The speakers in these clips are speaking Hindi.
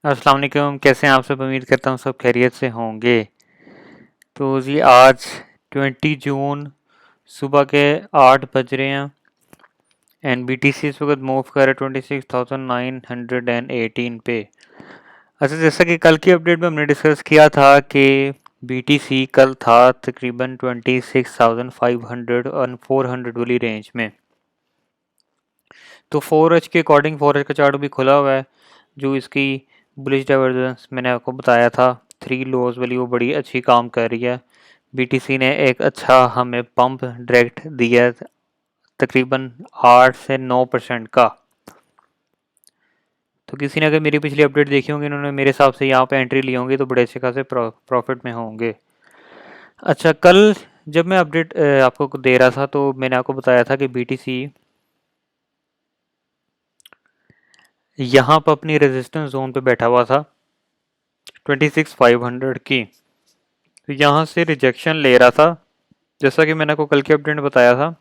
अस्सलाम वालेकुम। कैसे हैं आप सब? उम्मीद करता हूँ सब खैरियत से होंगे। तो जी आज 20 जून सुबह के 8 बज रहे हैं। NBTC इस वक्त मूव कर रहा है 26,918 पे। अच्छा, जैसा कि कल की अपडेट में हमने डिस्कस किया था कि BTC कल था तकरीबन 26,500 और 400 वाली रेंज में। तो 4H के अकॉर्डिंग 4H का चार्ट भी खुला हुआ है। जो इसकी बुलिश डाइवर्जेंस मैंने आपको बताया था 3 लोज वाली, वो बड़ी अच्छी काम कर रही है। BTC ने एक अच्छा हमें पंप डायरेक्ट दिया है, तकरीबन 8 से 9% का। तो किसी ने अगर मेरी पिछली अपडेट देखी होंगी, उन्होंने मेरे हिसाब से यहाँ पे एंट्री ली होंगी, तो बड़े अच्छे खासे प्रॉफिट में होंगे। अच्छा, कल जब मैं अपडेट आपको दे रहा था तो मैंने आपको बताया था कि BTC यहाँ पर अपनी रेजिस्टेंस जोन पे बैठा हुआ था 26,500 की। तो यहाँ से रिजेक्शन ले रहा था, जैसा कि मैंने आपको कल के अपडेट में बताया था।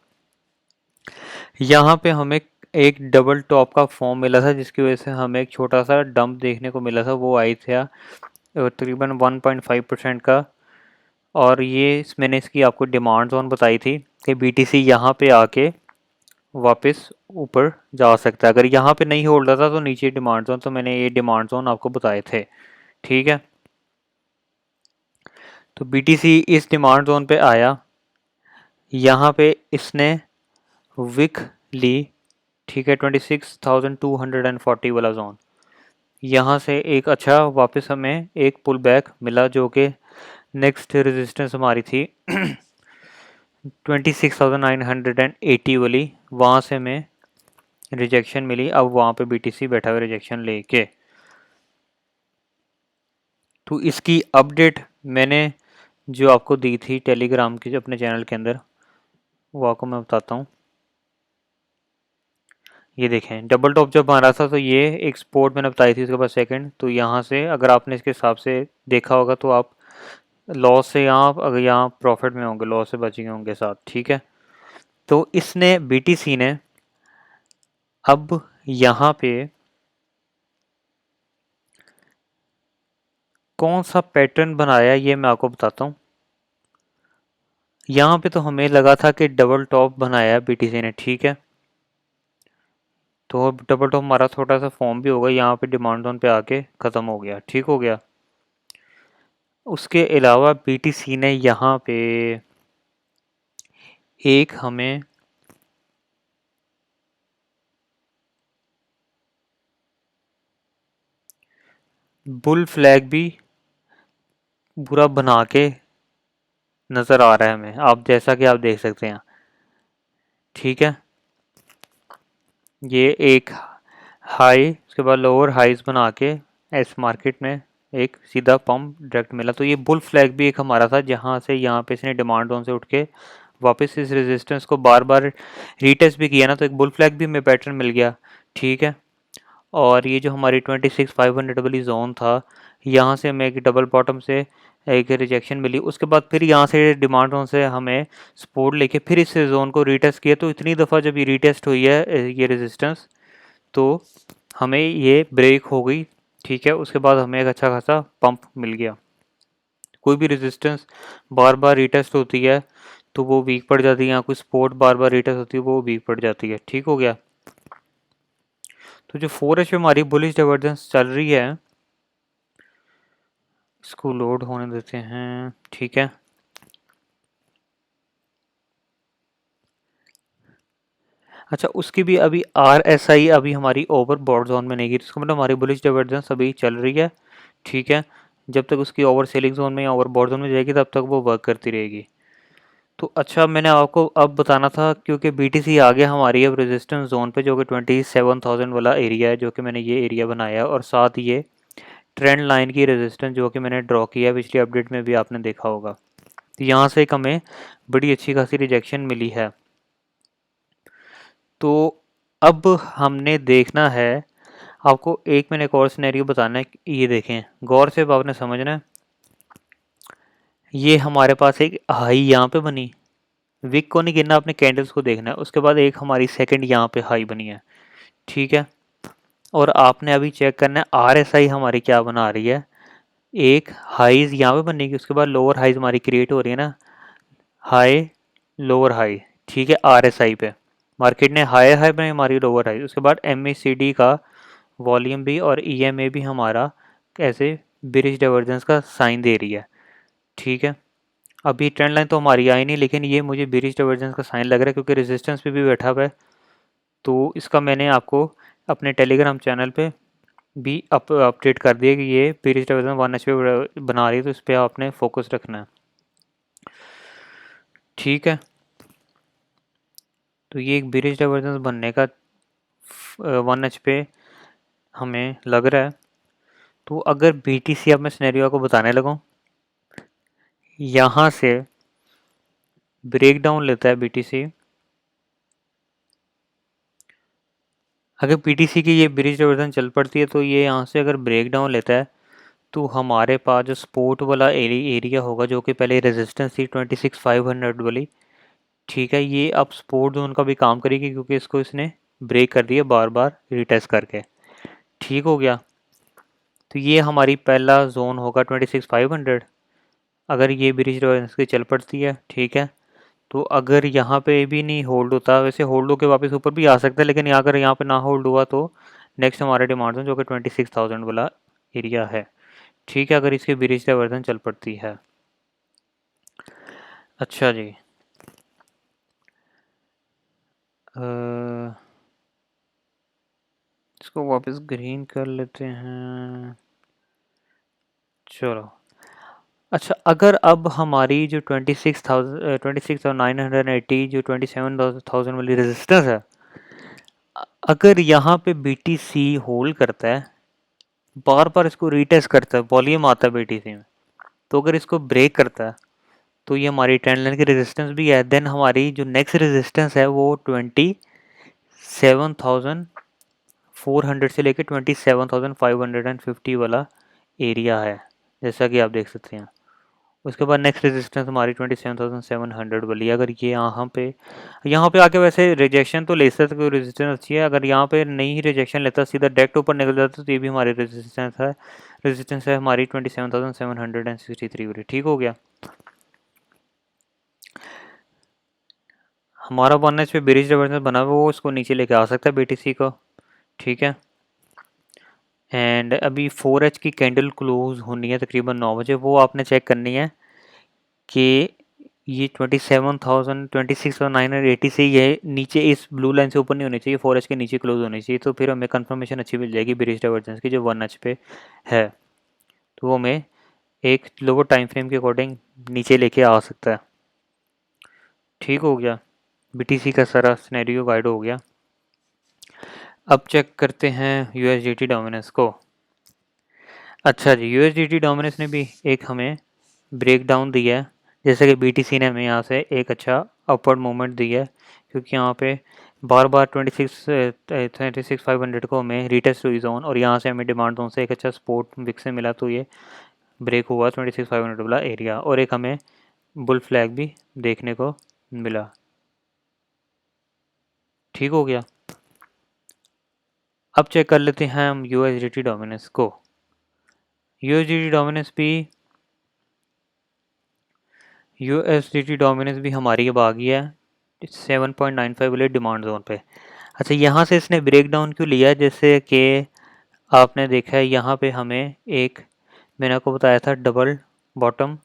यहाँ पे हमें एक डबल टॉप का फॉर्म मिला था, जिसकी वजह से हमें एक छोटा सा डंप देखने को मिला था। वो आई था तकरीबन 1.5% का। और ये मैंने इसकी आपको डिमांड जोन बताई थी कि BTC यहाँ पे आके वापस ऊपर जा सकता है। अगर यहाँ पे नहीं होल्ड था तो नीचे डिमांड जोन, तो मैंने ये डिमांड जोन आपको बताए थे। ठीक है, तो BTC इस डिमांड जोन पे आया, यहाँ पे इसने विक ली। ठीक है, 26,240 वाला जोन। यहाँ से एक अच्छा वापस हमें एक पुल बैक मिला, जो कि नेक्स्ट रेजिस्टेंस हमारी थी 26,980 वाली। वहाँ से हमें रिजेक्शन मिली। अब वहाँ पे BTC बैठा हुआ रिजेक्शन लेके। तो इसकी अपडेट मैंने जो आपको दी थी टेलीग्राम की, जो अपने चैनल के अंदर, वो आपको मैं बताता हूँ। ये देखें, डबल टॉप जब मारा था तो ये एक स्पोर्ट मैंने बताई थी, उसके बाद सेकंड। तो यहाँ से अगर आपने इसके हिसाब से देखा होगा तो आप लॉस से यहाँ, अगर यहाँ प्रॉफिट में होंगे, लॉस से बच गए होंगे साथ। ठीक है, तो इसने BTC ने अब यहाँ पे कौन सा पैटर्न बनाया ये मैं आपको बताता हूँ। यहाँ पे तो हमें लगा था कि डबल टॉप बनाया BTC ने। ठीक है, तो डबल टॉप हमारा छोटा सा फॉर्म भी होगा, यहाँ पे डिमांड जोन पे आके ख़त्म हो गया। ठीक हो गया। उसके अलावा BTC ने यहाँ पे एक हमें बुल फ्लैग भी पूरा बना के नज़र आ रहा है हमें, आप जैसा कि आप देख सकते हैं। ठीक है, ये एक हाई, उसके बाद लोअर हाइज बना के इस मार्केट में एक सीधा पंप डायरेक्ट मिला। तो ये बुल फ्लैग भी एक हमारा था, जहाँ से यहाँ पे इसने डिमांड जोन से उठ के वापस इस रेजिस्टेंस को बार बार रीटेस्ट भी किया ना, तो एक बुल फ्लैग भी हमें पैटर्न मिल गया। ठीक है, और ये जो हमारी 26,500 वाली जोन था, यहाँ से हमें एक डबल बॉटम से एक रिजेक्शन मिली। उसके बाद फिर यहाँ से डिमांड जोन से हमें सपोर्ट लेके फिर इस जोन को रीटेस्ट किया। तो इतनी दफ़ा जब ये रीटेस्ट हुई है ये रेजिस्टेंस, तो हमें ये ब्रेक हो गई। ठीक है, उसके बाद हमें एक अच्छा खासा पंप मिल गया। कोई भी रेजिस्टेंस बार बार रीटेस्ट होती है तो वो वीक पड़ जाती है, या कोई सपोर्ट बार बार रीटेस्ट होती है वो वीक पड़ जाती है। ठीक हो गया। तो जो 4H पे हमारी बुलिश डाइवर्जेंस चल रही है, इसको लोड होने देते हैं। ठीक है, अच्छा, उसकी भी अभी RSI अभी हमारी ओवर बॉट जोन में नहीं गई, इसका मतलब हमारी बुलिश डाइवर्जेंस अभी चल रही है। ठीक है, जब तक उसकी ओवर सेलिंग जोन में या ओवर बॉट जोन में जाएगी तब तक वो वर्क करती रहेगी। तो अच्छा, मैंने आपको अब बताना था, क्योंकि BTC आ गया हमारी अब रेजिस्टेंस जोन पे, जो कि 27,000 वाला एरिया है, जो कि मैंने ये एरिया बनाया है। और साथ ये ट्रेंड लाइन की रेजिस्टेंस जो कि मैंने ड्रॉ किया है, पिछली अपडेट में भी आपने देखा होगा। तो यहाँ से एक हमें बड़ी अच्छी खासी रिजेक्शन मिली है। तो अब हमने देखना है, आपको एक मैंने एक और सिनेरियो बताना है। ये देखें, गौर से अब आपने समझना है। ये हमारे पास एक हाई यहाँ पे बनी, विक को नहीं गिनना, अपने कैंडल्स को देखना है। उसके बाद एक हमारी सेकंड यहाँ पे हाई बनी है। ठीक है, और आपने अभी चेक करना है RSI हमारी क्या बना रही है। एक हाईज यहाँ पे बनेगी, उसके बाद लोअर हाईज हमारी क्रिएट हो रही है ना, हाई लोअर हाई, ठीक है। RSI पे मार्केट ने हाई हाई बनाई, हमारी लोअर हाई, उसके बाद MACD का वॉल्यूम भी और EMA भी हमारा कैसे बेरिश डाइवर्जेंस का साइन दे रही है, ठीक है। अभी ट्रेंड लाइन तो हमारी आई नहीं, लेकिन ये मुझे बेरिश डाइवर्जेंस का साइन लग रहा है क्योंकि रेजिस्टेंस पे भी बैठा हुआ है। तो इसका मैंने आपको अपने टेलीग्राम चैनल पे भी अपडेट कर दिया कि ये बेरिश डाइवर्जेंस 1H पे बना रही है, तो इस पर आपने फोकस रखना है, ठीक है। तो ये एक बेरिश डाइवर्जेंस बनने का 1H पे हमें लग रहा है। तो अगर BTC अब मैं सिनेरियो को बताने लगूँ, यहाँ से ब्रेक डाउन लेता है BTC, अगर BTC की ये बेरिश डाइवर्जेंस चल पड़ती है तो ये यहाँ से अगर ब्रेक डाउन लेता है तो हमारे पास जो सपोर्ट वाला एरिया होगा, जो कि पहले रेजिस्टेंस थी 26,500 वाली, ठीक है, ये अब सपोर्ट जोन का भी काम करेगी क्योंकि इसको इसने ब्रेक कर दिया बार बार रिटेस्ट करके, ठीक हो गया। तो ये हमारी पहला जोन होगा 26,500, अगर ये बेरिश डाइवर्जेंस की चल पड़ती है, ठीक है। तो अगर यहाँ पे भी नहीं होल्ड होता, वैसे होल्ड होकर वापस ऊपर भी आ सकता है, लेकिन अगर यहाँ पे ना होल्ड हुआ तो नेक्स्ट हमारे डिमांड जोन जो कि 26,000 वाला एरिया है, ठीक है, अगर इसकी बेरिश डाइवर्जेंस चल पड़ती है। अच्छा जी, इसको वापस ग्रीन कर लेते हैं, चलो। अच्छा, अगर अब हमारी जो 26,980 जो 27,000 वाली रेजिस्टेंस है, अगर यहाँ पे BTC होल्ड करता है, बार बार इसको रीटेस्ट करता है, वॉल्यूम आता है BTC में, तो अगर इसको ब्रेक करता है तो ये हमारी ट्रेंड लाइन की रेजिस्टेंस भी है। देन हमारी जो नेक्स्ट रेजिस्टेंस है वो 27,400 से लेकर 27,550 वाला एरिया है, जैसा कि आप देख सकते हैं। उसके बाद नेक्स्ट रेजिस्टेंस हमारी 27,700 वाली है। अगर ये यहाँ पे आके वैसे रिजेक्शन तो ले सकते, कोई रेजिस्टेंस अच्छी है, अगर यहाँ पे नहीं रिजेक्शन लेता सीधा डायरेक्ट ऊपर निकल जाता तो ये भी हमारी रेजिस्टेंस है हमारी 27,763 वाली, ठीक हो गया। हमारा 1H पे बेरिश डाइवर्जेंस बना हुआ वो उसको नीचे लेके आ सकता है BTC को, ठीक है। एंड अभी 4H की कैंडल क्लोज होनी है तकरीबन 9 बजे, वो आपने चेक करनी है कि ये 26,980 से ये नीचे इस ब्लू लाइन से ऊपर नहीं होनी चाहिए, 4H के नीचे क्लोज होनी चाहिए, तो फिर हमें कंफर्मेशन अच्छी मिल जाएगी बेरिश डाइवर्जेंस की जो 1H पे है। तो वो हमें एक लोअर टाइम फ्रेम के अकॉर्डिंग नीचे लेके आ सकता है, ठीक हो गया। BTC का सारा सिनेरियो गाइड हो गया। अब चेक करते हैं USDT डोमिनेंस को। अच्छा जी, USDT डोमिनेंस ने भी एक हमें ब्रेक डाउन दिया है, जैसे कि BTC ने हमें यहाँ से एक अच्छा अपवर्ड मूवमेंट दिया है, क्योंकि यहाँ पे बार बार 26,500 को हमें रीटेस्ट हुई जोन, और यहाँ से हमें डिमांड जोन से एक अच्छा सपोर्ट विक से मिला, तो ये ब्रेक हुआ 26,500 वाला एरिया, और एक हमें बुल फ्लैग भी देखने को मिला, ठीक हो गया। अब चेक कर लेते हैं हम USDT डोमिनेंस को। USDT डोमिनेंस भी हमारी अब आ गई है 7.95 वाले डिमांड जोन पे। अच्छा, यहाँ से इसने ब्रेक डाउन क्यों लिया, जैसे कि आपने देखा है यहाँ पे हमें एक, मैंने आपको बताया था डबल बॉटम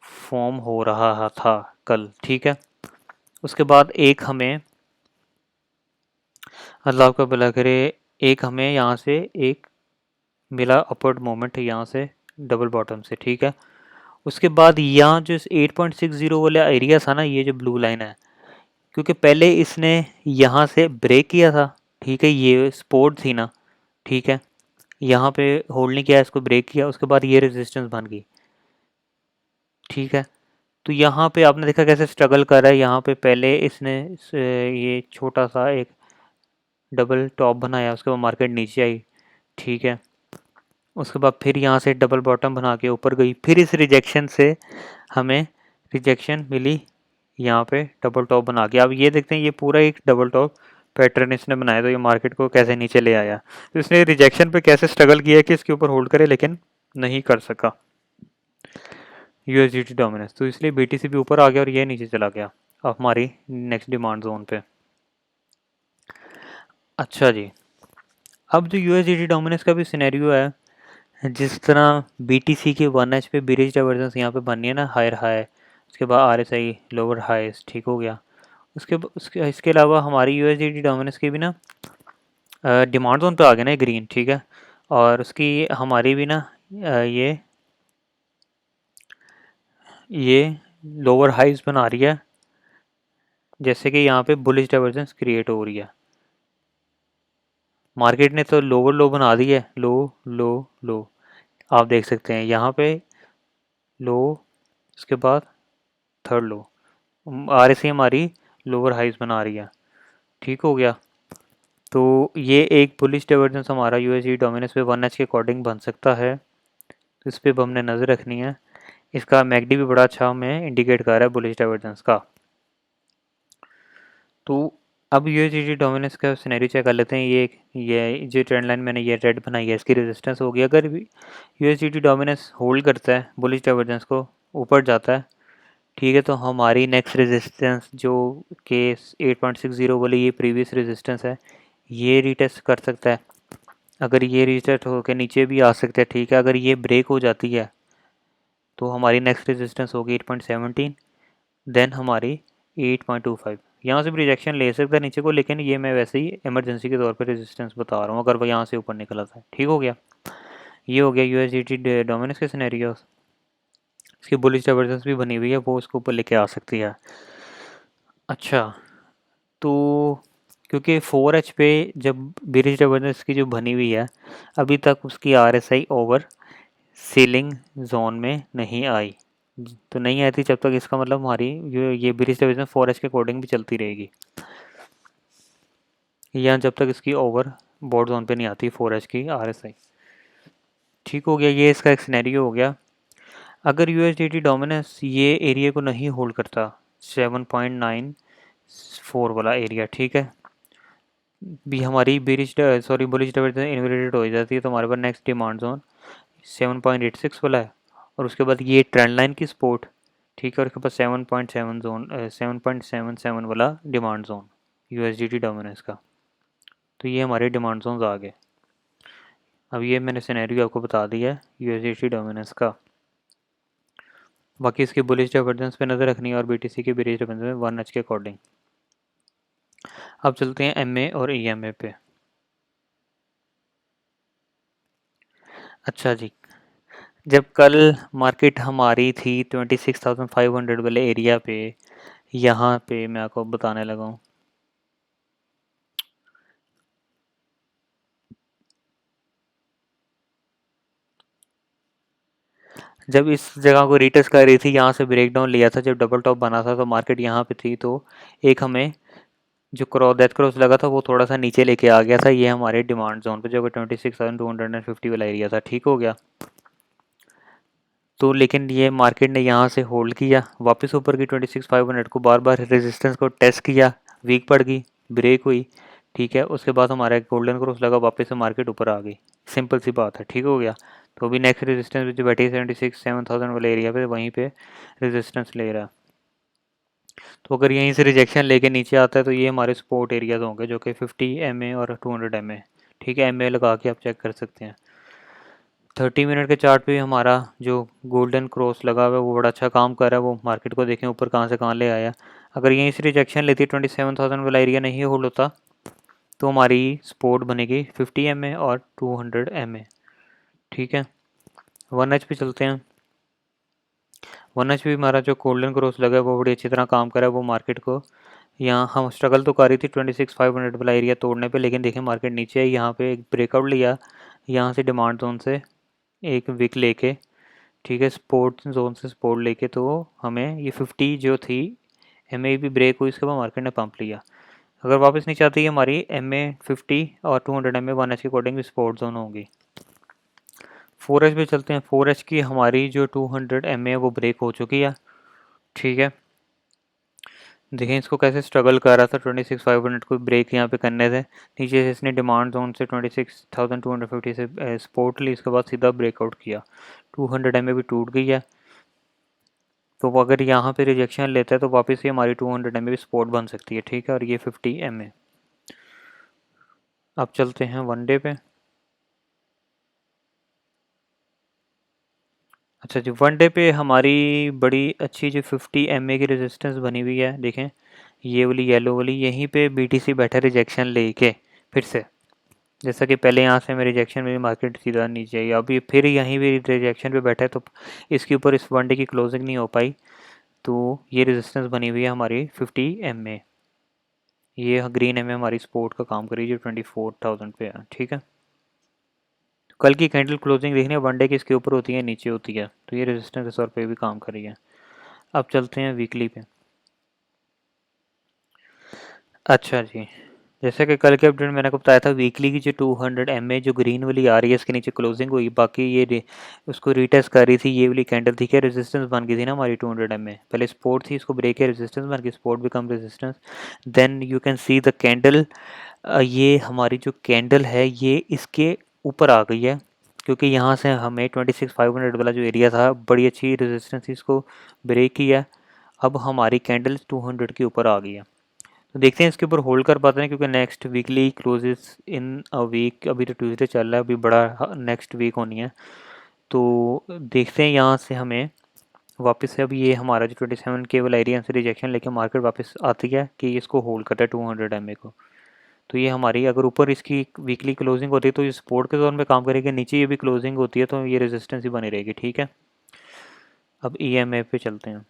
फॉर्म हो रहा था कल, ठीक है। उसके बाद एक हमें, अल्लाह आपका भला करे, एक हमें यहाँ से एक मिला अपवर्ड मोमेंट यहाँ से डबल बॉटम से, ठीक है। उसके बाद यहाँ जो 8.60 वाला एरिया था ना, ये जो ब्लू लाइन है, क्योंकि पहले इसने यहाँ से ब्रेक किया था, ठीक है, ये सपोर्ट थी ना, ठीक है, यहाँ पे होल्ड नहीं किया, इसको ब्रेक किया, उसके बाद ये रेजिस्टेंस बन गई, ठीक है। तो यहाँ पे आपने देखा कैसे स्ट्रगल कर रहा है, यहाँ पे पहले इसने ये छोटा सा एक डबल टॉप बनाया, उसके बाद मार्केट नीचे आई, ठीक है। उसके बाद फिर यहाँ से डबल बॉटम बना के ऊपर गई, फिर इस रिजेक्शन से हमें रिजेक्शन मिली यहाँ पे डबल टॉप बना के। अब ये देखते हैं ये पूरा एक डबल टॉप पैटर्न इसने बनाया तो ये मार्केट को कैसे नीचे ले आया। तो इसने रिजेक्शन पे कैसे स्ट्रगल किया कि इसके ऊपर होल्ड करे, लेकिन नहीं कर सका यूएसडीटी डोमिनेंस, तो इसलिए बीटीसी भी ऊपर आ गया और ये नीचे चला गया अब हमारी नेक्स्ट डिमांड जोन पे। अच्छा जी, अब जो यूएसडीटी डोमिनेंस का भी सिनेरियो है, जिस तरह बीटीसी के 1H पे ब्रिज डाइवर्जेंस यहाँ पे बननी है ना, हायर हाई, उसके बाद आरएसआई लोअर हाईस, ठीक हो गया। उसके इसके अलावा हमारी यूएसडीटी डोमिनेंस की भी ना डिमांड जोन पे आ गया ना ग्रीन, ठीक है। और उसकी हमारी भी ना ये लोअर हाइज बना रही है, जैसे कि यहाँ पे बुलिश डाइवर्जेंस क्रिएट हो रही है। मार्केट ने तो लोअर लो बना दी है, लो लो लो, आप देख सकते हैं यहाँ पे लो, उसके बाद थर्ड लो, आरएसआई हमारी लोअर हाइज बना रही है, ठीक हो गया। तो ये एक बुलिश डाइवर्जेंस हमारा यूएसडी डोमिनेंस पे 1H के अकॉर्डिंग बन सकता है, तो इस पर हमने नज़र रखनी है। इसका मैकडी भी बड़ा अच्छा हमें इंडिकेट कर रहा है बुलिश डाइवर्जेंस का। तो अब यूएसडी डोमिनेंस का सिनेरियो चेक कर लेते हैं। ये जो ट्रेंड लाइन मैंने ये रेड बनाई है, इसकी रेजिस्टेंस होगी। अगर यूएसडी डोमिनेंस होल्ड करता है, बुलिश डाइवर्जेंस को ऊपर जाता है, ठीक है, तो हमारी नेक्स्ट रेजिस्टेंस जो कि 8.60 वाली ये प्रीवियस रेजिस्टेंस है, ये रीटेस्ट कर सकता है। अगर ये रीटेस्ट होकर नीचे भी आ सकता है, ठीक है। अगर ये ब्रेक हो जाती है तो हमारी नेक्स्ट रेजिस्टेंस होगी 8.17, देन हमारी 8.25। यहाँ से भी रिजेक्शन ले सकता है नीचे को, लेकिन ये मैं वैसे ही इमरजेंसी के तौर पर रेजिस्टेंस बता रहा हूँ, अगर वो यहाँ से ऊपर निकला था, ठीक हो गया। ये हो गया यूएसडीटी डोमिनेंस के सिनेरियो। इसकी बुलिश डाइवर्जेंस भी बनी हुई है, वो उसको ऊपर लेके आ सकती है। अच्छा, तो क्योंकि 4H पे जब बेरिश डाइवर्जेंस की जो बनी हुई है, अभी तक उसकी आरएसआई ओवर सीलिंग जोन में नहीं आई, तो नहीं आई थी जब तक, इसका मतलब हमारी ये बेरिश डाइवर्जेंस 4H के अकॉर्डिंग भी चलती रहेगी, या जब तक इसकी ओवर बोर्ड जोन पे नहीं आती 4H की आरएसआई, ठीक हो गया। ये इसका एक सिनेरियो हो गया। अगर यूएसडीटी डोमिनेंस ये एरिया को नहीं होल्ड करता, 7.94 वाला एरिया, ठीक है, भी हमारी बेरिश बुलिश डाइवर्जेंस इन्वर्टेड हो जाती है, तो हमारे पास नेक्स्ट डिमांड जोन 7.86 वाला है, और उसके बाद ये ट्रेंड लाइन की सपोर्ट, ठीक है, और उसके पास 7.7 जोन 7.77 वाला डिमांड जोन यूएसडीटी डोमिनेंस का। तो ये हमारे डिमांड जोन आ गए। अब ये मैंने सिनेरियो आपको बता दिया है यूएसडीटी डोमिनेंस का। बाकी इसकी बुलिश डाइवर्जेंस पे नज़र रखनी है और बीटीसी की बेरिश डाइवर्जेंस में 1H के अकॉर्डिंग। अब चलते हैं एमए और ईएमए पे। अच्छा जी, जब कल मार्केट हमारी थी 26,500 वाले एरिया पे, यहाँ पे मैं आपको बताने लगा हूँ। जब इस जगह को रीटेस्ट कर रही थी, यहाँ से ब्रेकडाउन लिया था, जब डबल टॉप बना था तो मार्केट यहाँ पे थी, तो एक हमें जो डेथ क्रॉस लगा था वो थोड़ा सा नीचे लेके आ गया था, ये हमारे डिमांड जोन पे, जो कि 26,250 वाला एरिया था, ठीक हो गया। तो लेकिन ये मार्केट ने यहाँ से होल्ड किया, वापस ऊपर की 26,500 को बार बार रेजिस्टेंस को टेस्ट किया, वीक पड़ गई, ब्रेक हुई, ठीक है। उसके बाद हमारा गोल्डन क्रॉस लगा, वापस से मार्केट ऊपर आ गई, सिंपल सी बात है, ठीक हो गया। तो अभी नेक्स्ट रेजिस्टेंस जो बैठी है 7,000 वाले एरिया पे, वहीं पे रेजिस्टेंस ले रहा है। तो अगर यहीं से रिजेक्शन लेके नीचे आता है तो ये हमारे सपोर्ट एरियाज होंगे, जो कि 50 MA और 200 MA, ठीक है। MA लगा के आप चेक कर सकते हैं। 30 मिनट के चार्ट पे हमारा जो गोल्डन क्रॉस लगा हुआ है वो बड़ा अच्छा काम कर रहा है, वो मार्केट को देखें ऊपर कहाँ से कहाँ ले आया। अगर यहीं से रिजेक्शन लेती 27,000 वाला एरिया नहीं होल्ड होता, तो हमारी सपोर्ट बनेगी 50 MA और 200 MA, ठीक है। 1H पे चलते हैं। 1H भी हमारा जो गोल्डन क्रॉस लगा है वो बड़ी अच्छी तरह काम कर रहा है, वो मार्केट को यहाँ हम स्ट्रगल तो कर रही थी 26,500 वाला एरिया तोड़ने पे, लेकिन देखें मार्केट नीचे है, यहाँ पे एक ब्रेकआउट लिया, यहाँ से डिमांड जोन से एक विक लेके, ठीक है, सपोर्ट जोन से सपोर्ट लेके, तो हमें ये 50 जो थी MA भी ब्रेक हुई, इसके बाद मार्केट ने पंप लिया। अगर वापस नीचे आती है हमारी MA 50 और 200 MA 1H के अकॉर्डिंग भी सपोर्ट जोन होंगी। 4H पे चलते हैं। 4H की हमारी जो 200 MA है वो ब्रेक हो चुकी है, ठीक है। देखें इसको कैसे स्ट्रगल कर रहा था 26,500 को ब्रेक यहाँ पे करने थे। नीचे से इसने डिमांड जोन से 26,250 से सपोर्ट ली, इसके बाद सीधा ब्रेकआउट किया। 200 MA भी टूट गई है, तो अगर यहाँ पे रिजेक्शन लेता है तो वापस ही हमारी 200 MA भी सपोर्ट बन सकती है, ठीक है। और ये 50 MA। अब चलते हैं वनडे पे। अच्छा जी, वनडे पे हमारी बड़ी अच्छी जो 50 MA की रेजिस्टेंस बनी हुई है, देखें ये वाली येलो वाली, यहीं पे BTC बैठा रिजेक्शन लेके फिर से, जैसा कि पहले यहाँ से मैं रिजेक्शन में मार्केट सीधा नीचे आई, अभी फिर यहीं भी रिजेक्शन पे बैठा है, तो इसके ऊपर इस वनडे की क्लोजिंग नहीं हो पाई, तो ये रेजिस्टेंस बनी हुई है हमारी 50 MA। ये ग्रीन MA हमारी सपोर्ट का काम करी जो 24,000 पे है, ठीक है। कल की कैंडल क्लोजिंग देखनी है, वनडे की इसके ऊपर होती है नीचे होती है, तो ये रेजिस्टेंस के तौर पे भी काम कर रही है। अब चलते हैं वीकली पे। अच्छा जी, जैसे कि कल के अपडेट मैंने आपको बताया था, वीकली की जो 200 MA जो ग्रीन वाली आ रही है, इसके नीचे क्लोजिंग हुई, बाकी उसको रीटेस्ट कर रही थी, ये वाली कैंडल थी, क्या रेजिस्टेंस बन गई थी ना हमारी 200 MA, पहले सपोर्ट थी, इसको ब्रेक किया, रेजिस्टेंस बन गई, support become resistance. Then you can see the candle, ये हमारी जो कैंडल है ये इसके ऊपर आ गई है, क्योंकि यहाँ से हमें 26,500 वाला जो एरिया था, बड़ी अच्छी रेजिस्टेंस थी, इसको ब्रेक किया। अब हमारी कैंडल 200 के ऊपर आ गई है, तो देखते हैं इसके ऊपर होल्ड कर पाते हैं, क्योंकि next weekly closes in a week, अभी तो ट्यूसडे चल रहा है, अभी बड़ा नेक्स्ट वीक होनी है, तो देखते हैं यहाँ से हमें वापस से, अब ये हमारा जो 27 के वाला एरिया से रिजेक्शन लेके मार्केट वापस आती है कि इसको होल्ड करता है 200 MA को, तो ये हमारी अगर ऊपर इसकी वीकली क्लोजिंग होती है तो ये सपोर्ट के जोन में काम करेगी, नीचे ये भी क्लोजिंग होती है तो ये रेजिस्टेंस ही बनी रहेगी, ठीक है। अब EMA पे चलते हैं।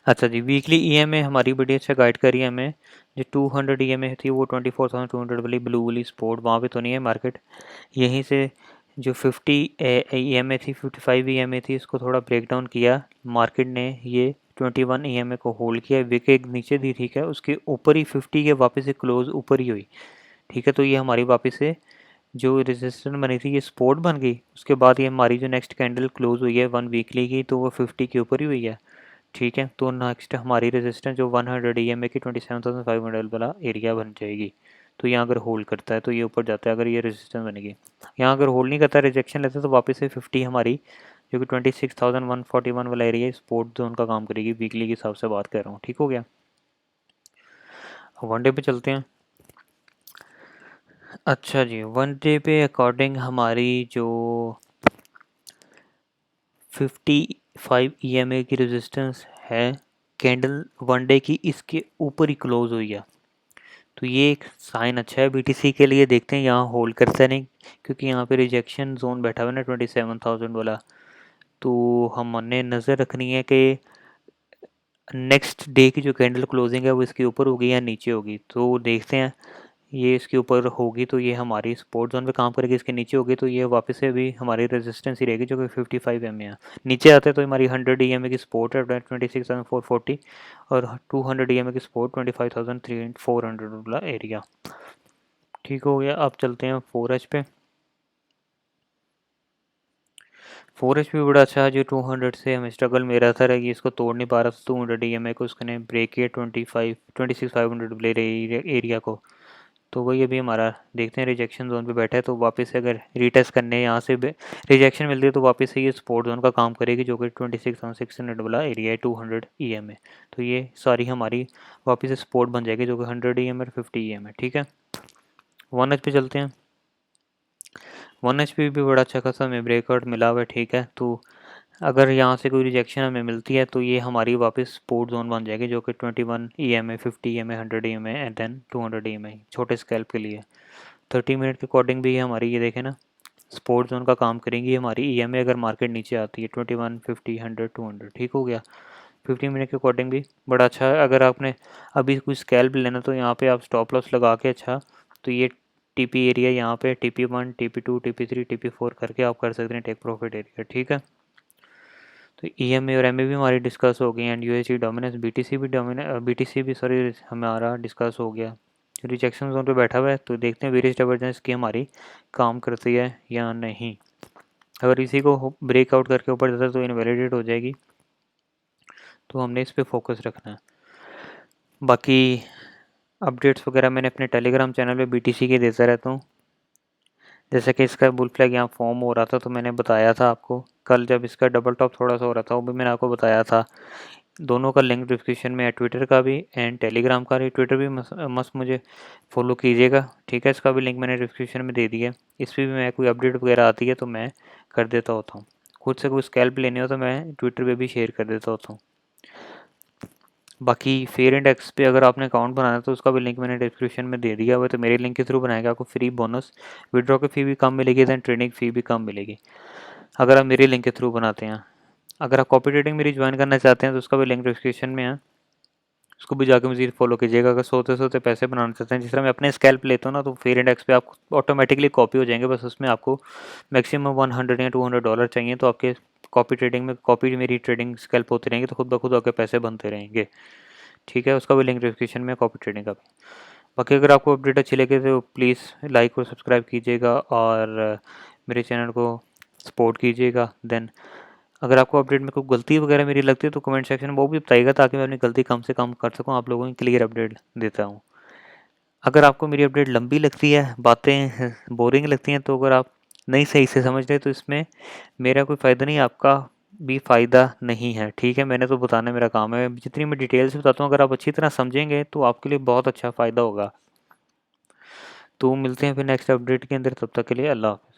अच्छा जी, वीकली EMA हमारी बड़ी अच्छा गाइड करी है हमें, जो 200 EMA थी वो 24,200 वाली ब्लू वाली सपोर्ट, वहाँ पे तो नहीं है मार्केट, यहीं से जो 50 EMA थी, 55 EMA थी, इसको थोड़ा ब्रेक डाउन किया मार्केट ने, ये 21 EMA को होल्ड किया, विक एक नीचे दी, ठीक है, उसके ऊपर ही 50 के वापस से क्लोज ऊपर ही हुई, ठीक है, तो ये हमारी वापस से जो रेजिस्टेंस बनी थी ये सपोर्ट बन गई, उसके बाद ये हमारी जो नेक्स्ट कैंडल क्लोज हुई है वन वीकली की, तो वो 50 के ऊपर ही हुई है, ठीक है। तो नेक्स्ट हमारी रेजिस्टेंस जो 100 EMA की 27,500 वाला एरिया बन जाएगी, तो यहाँ अगर होल्ड करता है तो ये ऊपर जाता है, अगर ये रेजिस्टेंस बनेगी, यहाँ अगर होल्ड नहीं करता, रिजेक्शन लेता है, तो वापस से 50 हमारी जो कि 26,141 वाला एरिया सपोर्ट जोन का काम करेगी, वीकली के हिसाब से बात कर रहा हूँ, ठीक हो गया। वनडे पे चलते हैं। अच्छा जी, वनडे पे अकॉर्डिंग हमारी जो 55 EMA की रेजिस्टेंस है, कैंडल वनडे की इसके ऊपर ही क्लोज हुई है, तो ये एक साइन अच्छा है BTC के लिए, देखते हैं यहाँ होल्ड करता नहीं, क्योंकि यहाँ पे रिजेक्शन जोन बैठा हुआ है ना 27,000 वाला, तो हमने नज़र रखनी है कि नेक्स्ट डे की जो कैंडल क्लोजिंग है वो इसके ऊपर होगी या नीचे होगी, तो देखते हैं, ये इसके ऊपर होगी तो ये हमारी सपोर्ट जोन पे काम करेगी, इसके नीचे होगी तो ये वापस से भी हमारी रेजिस्टेंस ही रहेगी जो कि 55 MA है। नीचे आते हैं तो हमारी 100 EMA की सपोर्ट है 26,440, और 200 EMA की सपोर्ट 25,400 वाला एरिया, ठीक हो गया। अब चलते हैं 4H पे। 4H भी बड़ा अच्छा है, जो 200 से हमें स्ट्रगल में रहा था कि इसको तोड़ नहीं पा रहा था, 200 EMA को उसने ब्रेक किया 26,500 वाले एरिया को, तो वही अभी हमारा देखते हैं रिजेक्शन जोन पे बैठा है, तो वापस से अगर रीटेस्ट करने यहाँ से रिजेक्शन मिलती है तो वापस से ये सपोर्ट जोन का काम करेगी, जो कि 26,600 वाला एरिया है 200 EMA, तो ये सारी हमारी वापस से सपोर्ट बन जाएगी, जो कि 100 EMA और 50 EMA, ठीक है। 1H पे चलते हैं। 1H पे भी बड़ा अच्छा खासा हमें ब्रेकआउट मिला हुआ है, ठीक है, तो अगर यहाँ से कोई रिजेक्शन हमें मिलती है तो ये हमारी वापस सपोर्ट जोन बन जाएगी, जो कि 21 EMA, 50 EMA, 100 EMA and then 200 EMA, छोटे स्कैल्प के लिए। 30 मिनट के अकॉर्डिंग भी हमारी ये देखें ना, सपोर्ट जोन का काम करेंगी हमारी EMA, अगर मार्केट नीचे आती है 21, 50, 100, 200, ठीक हो गया। 50 मिनट के अकॉर्डिंग भी बड़ा अच्छा है, अगर आपने अभी कोई स्कैल्प लेना तो यहाँ पे आप स्टॉप लॉस लगा के, अच्छा, तो ये TP एरिया यहाँ पे TP1, TP2, TP3, TP4 करके आप कर सकते हैं टेक प्रॉफिट एरिया, ठीक है। तो EMA और MA भी हमारी डिस्कस हो गई, एंड USD डोमिनेंस, BTC भी सॉरी हमारा डिस्कस हो गया, रिजेक्शन जोन पे बैठा हुआ है, तो देखते हैं वेरियस डाइवर्जेंस की हमारी काम करती है या नहीं, अगर इसी को ब्रेकआउट करके ऊपर जाता है तो इनवैलिडेट हो जाएगी, तो हमने इस पे फोकस रखना है। बाकी अपडेट्स वगैरह मैंने अपने टेलीग्राम चैनल पे BTC के देता रहता हूँ। जैसे कि इसका बुल फ्लैग यहाँ फॉर्म हो रहा था तो मैंने बताया था आपको, कल जब इसका डबल टॉप थोड़ा सा हो रहा था वो भी मैंने आपको बताया था। दोनों का लिंक डिस्क्रिप्शन में है, ट्विटर का भी एंड टेलीग्राम का भी। ट्विटर भी मस्त मुझे फॉलो कीजिएगा, ठीक है। इसका भी लिंक मैंने डिस्क्रिप्शन में दे दिया। इस पर भी मैं कोई अपडेट वगैरह आती है तो मैं कर देता होता हूँ। खुद से कोई स्कैल्प लेनी हो तो मैं ट्विटर पे भी शेयर कर देता होता हूँ। बाकी फेयर एंड एक्स पे अगर आपने अकाउंट बनाना है तो उसका भी लिंक मैंने डिस्क्रिप्शन में दे दिया हुआ है। तो मेरे लिंक के थ्रू बनाएगा, आपको फ्री बोनस, विड्रॉ की फ़ी भी कम मिलेगी, दैन ट्रेडिंग फ़ी भी कम मिलेगी अगर आप मेरे लिंक के थ्रू बनाते हैं। अगर आप कॉपी ट्रेडिंग मेरी ज्वाइन करना चाहते हैं तो उसका भी लिंक डिस्क्रिप्शन में है, उसको भी जाकर मुझे फॉलो कीजिएगा। अगर सोते सोते पैसे बनाना चाहते हैं, जिस तरह मैं अपने स्कैल्प लेता हूँ ना, तो फेयर एंड एक्स पे आप ऑटोमेटिकली कॉपी हो जाएंगे। बस उसमें आपको मैक्सिमम $100 या $200 चाहिए, तो आपके कॉपी ट्रेडिंग में कॉपी मेरी ट्रेडिंग स्कैल्प होती रहेंगी, तो खुद ब खुद आपके पैसे बनते रहेंगे, ठीक है। उसका भी लिंक डिस्क्रिप्शन में, कॉपी ट्रेडिंग का भी। बाकी अगर आपको अपडेट अच्छी लगे तो प्लीज़ लाइक और सब्सक्राइब कीजिएगा और मेरे चैनल को सपोर्ट कीजिएगा। देन अगर आपको अपडेट में कोई गलती वगैरह मेरी लगती है तो कमेंट सेक्शन में वो भी बताइएगा, ताकि मैं अपनी गलती कम से कम कर सकूँ, आप लोगों की क्लियर अपडेट देता हूँ। अगर आपको मेरी अपडेट लंबी लगती है, बातें बोरिंग लगती हैं, तो अगर आप नहीं सही से समझ रहे तो इसमें मेरा कोई फ़ायदा नहीं, आपका भी फ़ायदा नहीं है, ठीक है। मैंने तो बताना मेरा काम है, जितनी मैं डिटेल से बताता हूँ अगर आप अच्छी तरह समझेंगे तो आपके लिए बहुत अच्छा फ़ायदा होगा। तो मिलते हैं फिर नेक्स्ट अपडेट के अंदर, तब तक के लिए अल्लाह हाफ़िज़।